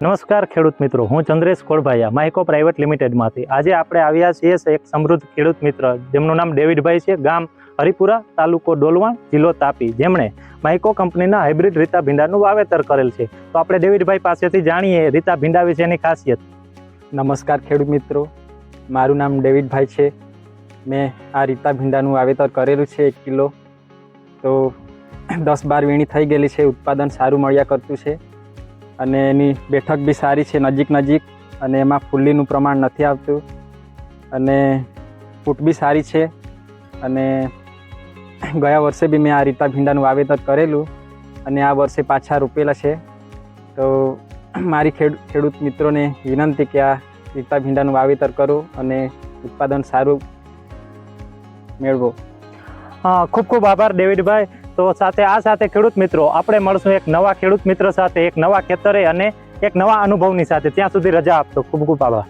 નમસ્કાર ખેડૂત મિત્રો, હું ચંદ્રેશ કોળભાયા માઇકો પ્રાઇવેટ લિમિટેડમાંથી. આજે આપણે આવ્યા છીએ એક સમૃદ્ધ ખેડૂત મિત્ર જેમનું નામ ડેવિડભાઈ છે, ગામ હરિપુરા, તાલુકો ડોલવણ, જિલ્લો તાપી, જેમણે માઇકો કંપનીના હાઇબ્રિડ રીતા ભીંડાનું વાવેતર કરેલ છે. તો આપણે ડેવિડભાઈ પાસેથી જાણીએ રીતા ભીંડા વિશેની ખાસિયત. નમસ્કાર ખેડૂત મિત્રો, મારું નામ ડેવિડભાઈ છે. મેં આ રીતા ભીંડાનું વાવેતર કરેલું છે 1 કિલો. તો 10-12 વીણી થઈ ગયેલી છે. ઉત્પાદન સારું મળ્યા કરતું છે અને એની બેઠક બી સારી છે, નજીક અને એમાં ફૂલીનું પ્રમાણ નથી આવતું અને ફૂટ બી સારી છે. અને ગયા વર્ષે બી મેં આ રીતા ભીંડાનું વાવેતર કરેલું અને આ વર્ષે પાછા રોપેલા છે. તો મારી ખેડૂત મિત્રોને વિનંતી કે આ રીતા ભીંડાનું વાવેતર કરો અને ઉત્પાદન સારું મેળવો. ખૂબ ખૂબ આભાર ડેવિડભાઈ. તો સાથે ખેડૂત મિત્રો, આપણે મળશું એક નવા ખેડૂત મિત્ર સાથે, એક નવા ખેતરે અને એક નવા અનુભવની સાથે. ત્યાં સુધી રજા આપશો. ખૂબ ખૂબ આભાર.